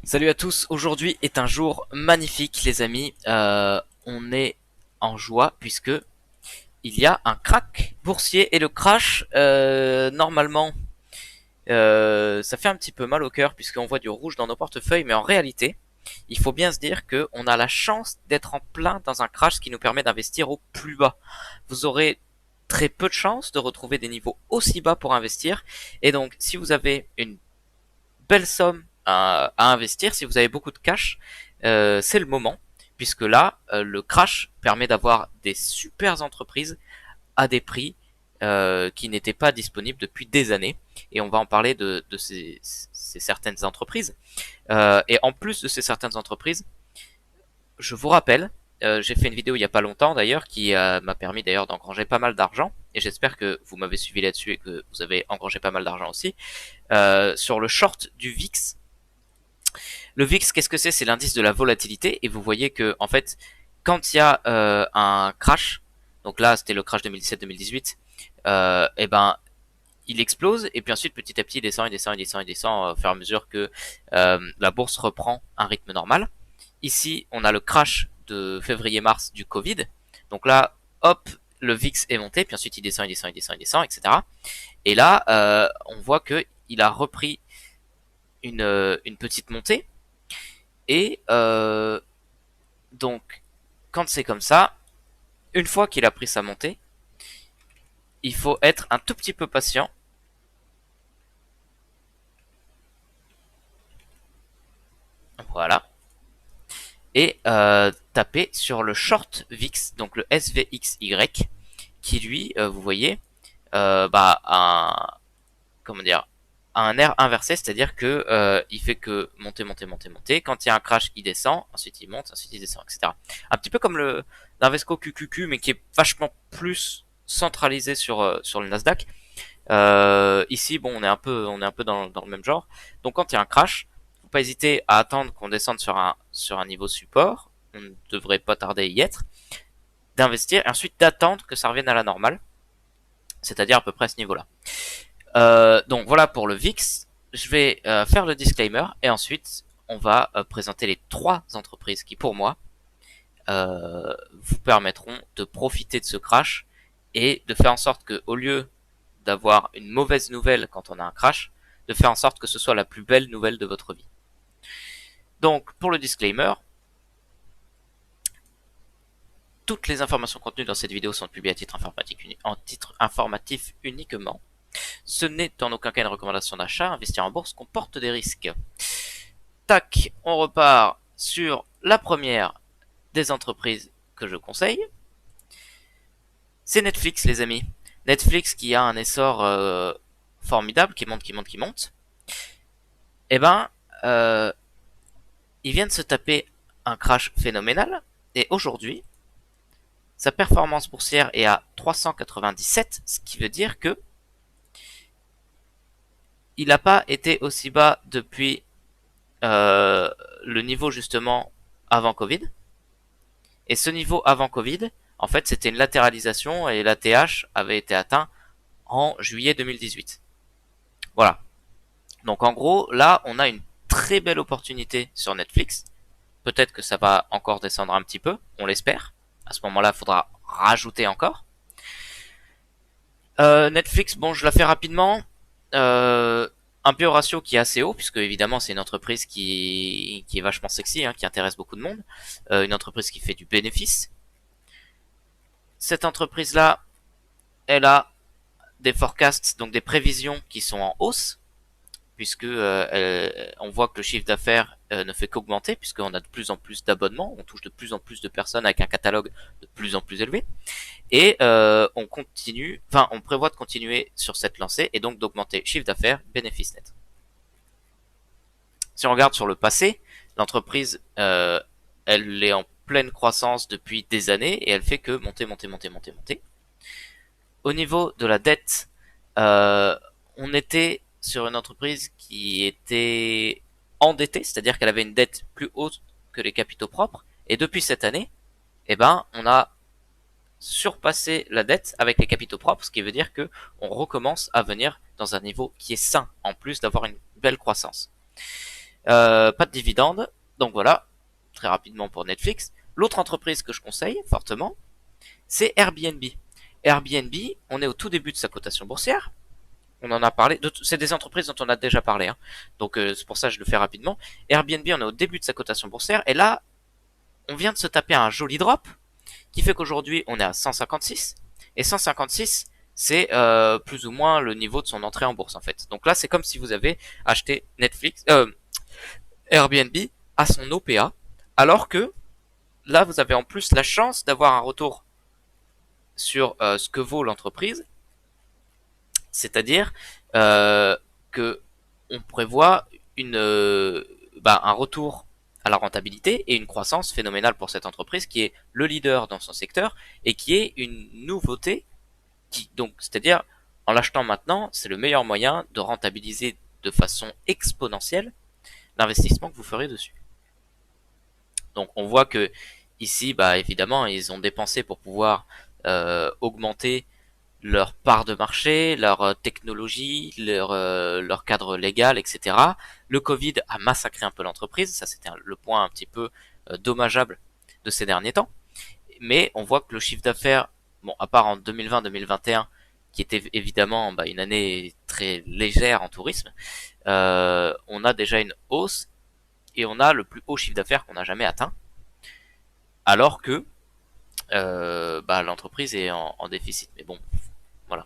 Salut à tous, aujourd'hui est un jour magnifique les amis, on est en joie puisque il y a un crack boursier et le crash normalement ça fait un petit peu mal au cœur puisqu'on voit du rouge dans nos portefeuilles, mais en réalité il faut bien se dire que on a la chance d'être en plein dans un crash qui nous permet d'investir au plus bas. Vous aurez très peu de chances de retrouver des niveaux aussi bas pour investir, et donc si vous avez une belle somme à investir, si vous avez beaucoup de cash, c'est le moment, puisque là, le crash permet d'avoir des super entreprises à des prix qui n'étaient pas disponibles depuis des années. Et on va en parler de ces certaines entreprises. Et en plus de ces certaines entreprises, je vous rappelle, j'ai fait une vidéo il y a pas longtemps d'ailleurs qui m'a permis d'ailleurs d'engranger pas mal d'argent. Et j'espère que vous m'avez suivi là-dessus et que vous avez engrangé pas mal d'argent aussi. Sur le short du VIX. Le VIX, qu'est-ce que c'est? C'est l'indice de la volatilité, et vous voyez que en fait, quand il y a un crash, donc là c'était le crash 2017-2018, et ben il explose, et puis ensuite petit à petit il descend, il descend, il descend, il descend au fur et à mesure que la bourse reprend un rythme normal. Ici on a le crash de février-mars du Covid, donc là hop, le VIX est monté, puis ensuite il descend, il descend, il descend, il descend, etc. Et là on voit que il a repris une petite montée. Et donc, quand c'est comme ça, une fois qu'il a pris sa montée, il faut être un tout petit peu patient. Voilà. Et taper sur le short VIX, donc le SVXY, qui lui, vous voyez, comment dire, a un air inversé, c'est-à-dire que il fait que monter, monter, monter, monter. Quand il y a un crash, il descend, ensuite il monte, ensuite il descend, etc. Un petit peu comme le l'Invesco QQQ, mais qui est vachement plus centralisé sur le Nasdaq. Ici, bon, on est un peu dans le même genre. Donc, quand il y a un crash, faut pas hésiter à attendre qu'on descende sur un niveau support. On ne devrait pas tarder à y être. D'investir et ensuite d'attendre que ça revienne à la normale, c'est-à-dire à peu près à ce niveau-là. Donc voilà pour le VIX. Je vais faire le disclaimer et ensuite on va présenter les trois entreprises qui, pour moi, vous permettront de profiter de ce crash et de faire en sorte que, au lieu d'avoir une mauvaise nouvelle quand on a un crash, de faire en sorte que ce soit la plus belle nouvelle de votre vie. Donc, pour le disclaimer, toutes les informations contenues dans cette vidéo sont publiées à titre informatif uniquement. Ce n'est en aucun cas une recommandation d'achat. Investir en bourse comporte des risques. Tac, on repart sur la première des entreprises que je conseille. C'est Netflix, les amis. Netflix qui a un essor formidable, qui monte, qui monte, qui monte. Eh ben, il vient de se taper un crash phénoménal, et aujourd'hui, sa performance boursière est à 397, ce qui veut dire que il n'a pas été aussi bas depuis le niveau justement avant Covid. Et ce niveau avant Covid, en fait, c'était une latéralisation, et l'ATH avait été atteint en juillet 2018. Voilà. Donc en gros, là, on a une très belle opportunité sur Netflix. Peut-être que ça va encore descendre un petit peu, on l'espère. À ce moment-là, il faudra rajouter encore. Netflix, bon, je la fais rapidement. Un PE ratio qui est assez haut, puisque évidemment c'est une entreprise qui est vachement sexy, hein, qui intéresse beaucoup de monde. Une entreprise qui fait du bénéfice. Cette entreprise-là, elle a des forecasts, donc des prévisions qui sont en hausse, puisque on voit que le chiffre d'affaires ne fait qu'augmenter, puisqu'on a de plus en plus d'abonnements, on touche de plus en plus de personnes avec un catalogue de plus en plus élevé, et on prévoit de continuer sur cette lancée, et donc d'augmenter chiffre d'affaires, bénéfice net. Si on regarde sur le passé, l'entreprise, elle est en pleine croissance depuis des années, et elle fait que monter, monter, monter, monter, monter. Au niveau de la dette, on était sur une entreprise qui était endettée, c'est-à-dire qu'elle avait une dette plus haute que les capitaux propres, et depuis cette année, eh ben, on a surpassé la dette avec les capitaux propres, ce qui veut dire que on recommence à venir dans un niveau qui est sain, en plus d'avoir une belle croissance. Pas de dividendes. Donc voilà, très rapidement pour Netflix. L'autre entreprise que je conseille fortement, c'est Airbnb. Airbnb, on est au tout début de sa cotation boursière. On en a parlé. C'est des entreprises dont on a déjà parlé, hein. Donc c'est pour ça que je le fais rapidement. Airbnb, on est au début de sa cotation boursière. Et là, on vient de se taper un joli drop qui fait qu'aujourd'hui, on est à 156. Et 156, c'est plus ou moins le niveau de son entrée en bourse, en fait. Donc là, c'est comme si vous avez acheté Airbnb à son OPA, alors que là, vous avez en plus la chance d'avoir un retour sur ce que vaut l'entreprise, c'est-à-dire que on prévoit un retour à la rentabilité et une croissance phénoménale pour cette entreprise qui est le leader dans son secteur et qui est une nouveauté donc c'est-à-dire en l'achetant maintenant, c'est le meilleur moyen de rentabiliser de façon exponentielle l'investissement que vous ferez dessus. Donc on voit que ici, bah évidemment, ils ont dépensé pour pouvoir augmenter leur part de marché, leur technologie, leur cadre légal, etc. Le Covid a massacré un peu l'entreprise, ça c'était le point un petit peu dommageable de ces derniers temps. Mais on voit que le chiffre d'affaires, bon, à part en 2020-2021, qui était évidemment une année très légère en tourisme, on a déjà une hausse et on a le plus haut chiffre d'affaires qu'on a jamais atteint, alors que l'entreprise est en déficit. Mais bon, voilà.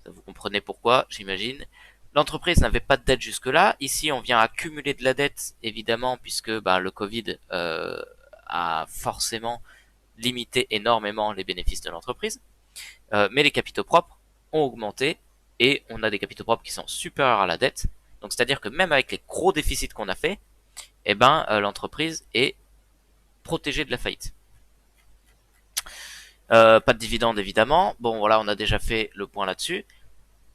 Vous comprenez pourquoi, j'imagine. L'entreprise n'avait pas de dette jusque-là. Ici, on vient accumuler de la dette, évidemment, puisque le Covid a forcément limité énormément les bénéfices de l'entreprise. Mais les capitaux propres ont augmenté et on a des capitaux propres qui sont supérieurs à la dette. Donc, c'est-à-dire que même avec les gros déficits qu'on a fait, l'entreprise est protégée de la faillite. Pas de dividendes évidemment. Bon voilà, on a déjà fait le point là-dessus.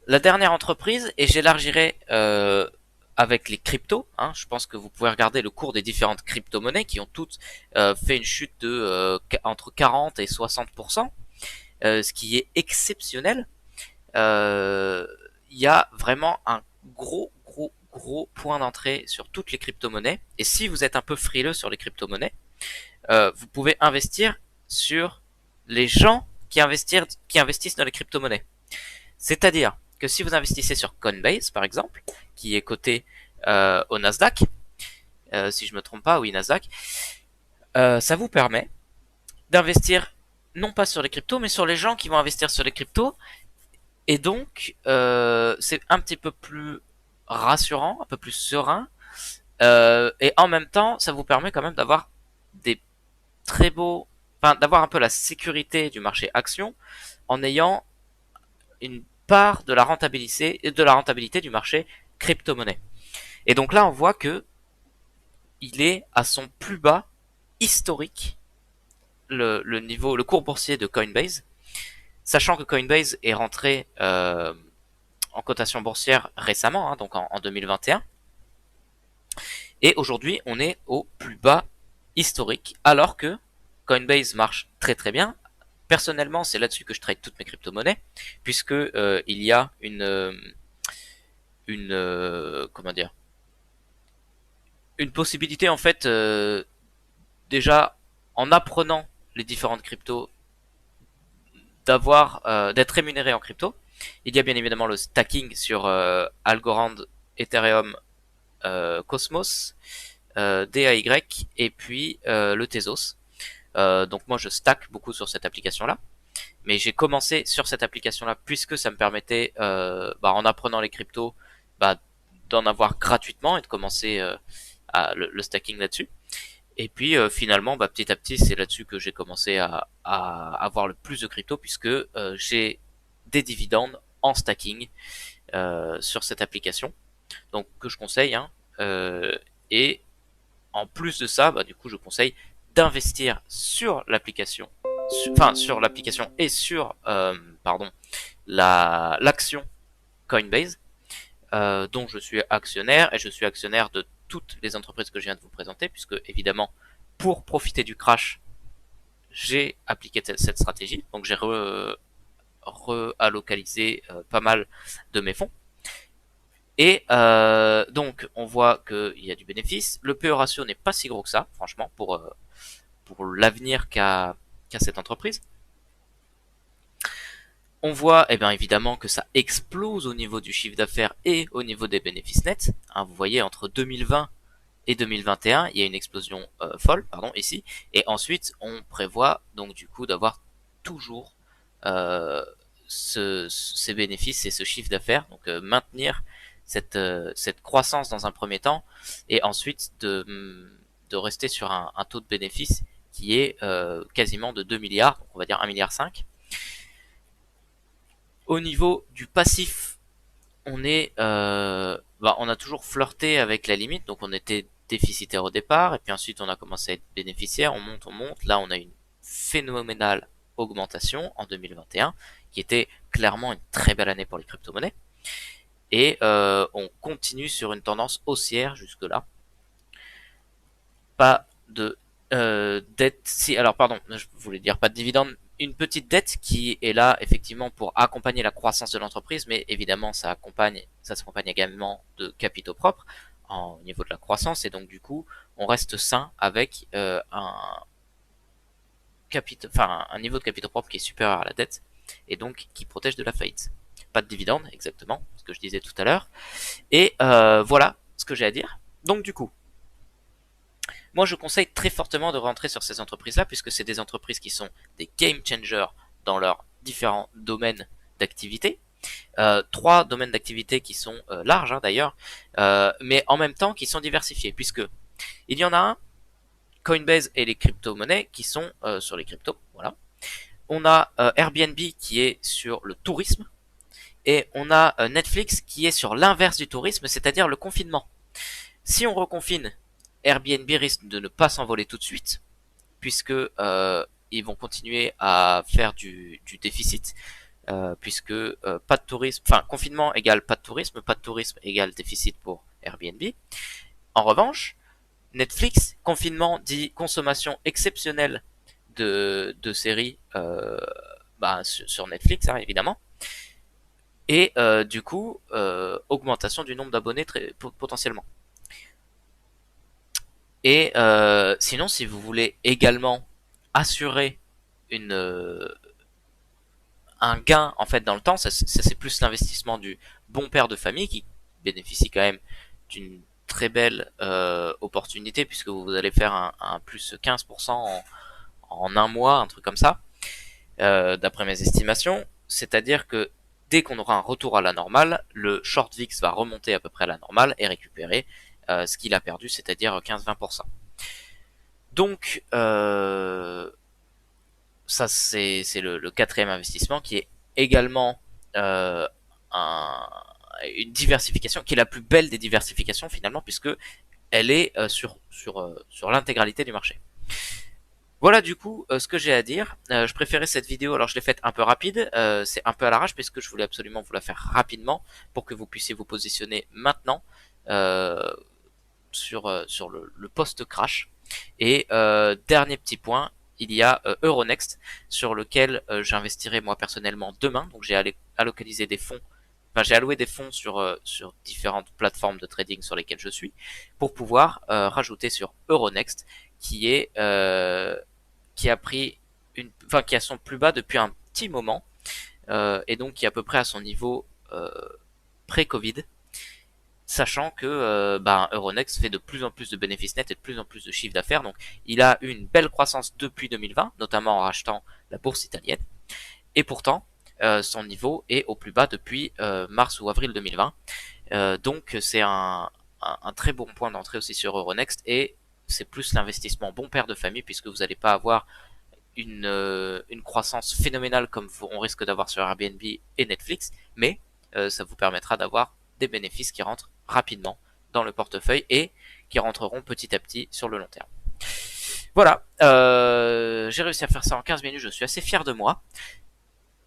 La dernière entreprise, et j'élargirai avec les cryptos, hein, je pense que vous pouvez regarder le cours des différentes crypto-monnaies qui ont toutes fait une chute de entre 40 et 60%, ce qui est exceptionnel. Il y a vraiment un gros point d'entrée sur toutes les crypto-monnaies. Et si vous êtes un peu frileux sur les crypto-monnaies, vous pouvez investir sur les gens qui investissent dans les crypto-monnaies. C'est-à-dire que si vous investissez sur Coinbase, par exemple, qui est coté au Nasdaq, si je me trompe pas, oui, Nasdaq, ça vous permet d'investir non pas sur les cryptos, mais sur les gens qui vont investir sur les cryptos. Et donc, c'est un petit peu plus rassurant, un peu plus serein. Et en même temps, ça vous permet quand même d'avoir des très beaux, enfin, d'avoir un peu la sécurité du marché action en ayant une part de la rentabilité du marché crypto-monnaie. Et donc là, on voit que il est à son plus bas historique, le cours boursier de Coinbase, sachant que Coinbase est rentré en cotation boursière récemment, hein, donc en 2021. Et aujourd'hui, on est au plus bas historique, alors que Coinbase marche très très bien. Personnellement, c'est là-dessus que je trade toutes mes crypto-monnaies, puisque il y a comment dire, une possibilité en fait déjà en apprenant les différentes cryptos d'être rémunéré en crypto. Il y a bien évidemment le stacking sur Algorand, Ethereum, Cosmos, DAY et puis le Tezos. Donc moi je stack beaucoup sur cette application là, mais j'ai commencé sur cette application là puisque ça me permettait en apprenant les cryptos d'en avoir gratuitement et de commencer le stacking là-dessus. Et puis finalement petit à petit c'est là-dessus que j'ai commencé à avoir le plus de crypto puisque j'ai des dividendes en stacking sur cette application, donc que je conseille, hein. Et en plus de ça, du coup je conseille d'investir sur l'application, sur l'application et sur l'action Coinbase, dont je suis actionnaire, et je suis actionnaire de toutes les entreprises que je viens de vous présenter, puisque évidemment pour profiter du crash j'ai appliqué cette stratégie, donc j'ai reallocalisé pas mal de mes fonds. Et donc on voit qu'il y a du bénéfice. Le PE ratio n'est pas si gros que ça, franchement, pour l'avenir qu'a cette entreprise. On voit eh bien évidemment que ça explose au niveau du chiffre d'affaires et au niveau des bénéfices nets. Hein, vous voyez, entre 2020 et 2021, il y a une explosion folle, pardon, ici. Et ensuite, on prévoit donc du coup d'avoir toujours euh, ces bénéfices et ce chiffre d'affaires, donc maintenir cette croissance dans un premier temps, et ensuite de rester sur un taux de bénéfice qui est quasiment de 2 milliards, donc on va dire 1,5 milliard. Au niveau du passif, on a toujours flirté avec la limite, donc on était déficitaire au départ, et puis ensuite on a commencé à être bénéficiaire, on monte, là on a une phénoménale augmentation en 2021, qui était clairement une très belle année pour les crypto-monnaies, et on continue sur une tendance haussière jusque-là. Pas de dette, si, alors pardon, je voulais dire pas de dividende, une petite dette qui est là effectivement pour accompagner la croissance de l'entreprise, mais évidemment ça s'accompagne également de capitaux propres au niveau de la croissance, et donc du coup on reste sain avec un niveau de capitaux propres qui est supérieur à la dette et donc qui protège de la faillite. Pas de dividende, exactement, ce que je disais tout à l'heure. Et voilà ce que j'ai à dire. Donc du coup, moi je conseille très fortement de rentrer sur ces entreprises-là, puisque c'est des entreprises qui sont des game changers dans leurs différents domaines d'activité. Trois domaines d'activité qui sont larges, hein, d'ailleurs, mais en même temps qui sont diversifiés, puisque il y en a un, Coinbase et les crypto-monnaies, qui sont sur les cryptos, voilà. On a Airbnb qui est sur le tourisme, et on a Netflix qui est sur l'inverse du tourisme, c'est-à-dire le confinement. Si on reconfine, Airbnb risque de ne pas s'envoler tout de suite, puisque ils vont continuer à faire du déficit, puisque pas de tourisme, enfin confinement égale pas de tourisme égale déficit pour Airbnb. En revanche, Netflix, confinement dit consommation exceptionnelle de séries sur Netflix, hein, évidemment, et du coup augmentation du nombre d'abonnés potentiellement. Et sinon, si vous voulez également assurer une un gain en fait dans le temps, ça c'est plus l'investissement du bon père de famille qui bénéficie quand même d'une très belle opportunité, puisque vous allez faire un plus 15% en un mois, un truc comme ça, d'après mes estimations. C'est-à-dire que dès qu'on aura un retour à la normale, le short VIX va remonter à peu près à la normale et récupérer ce qu'il a perdu, c'est-à-dire 15-20%. Donc, ça c'est le quatrième investissement, qui est également euh, un, une diversification, qui est la plus belle des diversifications finalement, puisque elle est sur l'intégralité du marché. Voilà du coup ce que j'ai à dire. Je préférais cette vidéo, alors je l'ai faite un peu rapide, c'est un peu à l'arrache puisque je voulais absolument vous la faire rapidement pour que vous puissiez vous positionner maintenant euh, sur le post-crash. Et dernier petit point, il y a Euronext sur lequel j'investirai moi personnellement demain. Donc j'ai allocalisé des fonds, enfin j'ai alloué des fonds sur différentes plateformes de trading sur lesquelles je suis pour pouvoir rajouter sur Euronext qui est qui a pris qui a son plus bas depuis un petit moment et donc qui est à peu près à son niveau pré-Covid, sachant que Euronext fait de plus en plus de bénéfices nets et de plus en plus de chiffre d'affaires. Donc il a eu une belle croissance depuis 2020, notamment en rachetant la bourse italienne. Et pourtant, son niveau est au plus bas depuis mars ou avril 2020. Donc c'est un très bon point d'entrée aussi sur Euronext, et c'est plus l'investissement bon père de famille, puisque vous n'allez pas avoir une croissance phénoménale comme on risque d'avoir sur Airbnb et Netflix, mais ça vous permettra d'avoir des bénéfices qui rentrent rapidement dans le portefeuille et qui rentreront petit à petit sur le long terme. Voilà, j'ai réussi à faire ça en 15 minutes, je suis assez fier de moi.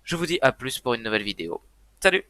Je vous dis à plus pour une nouvelle vidéo. Salut!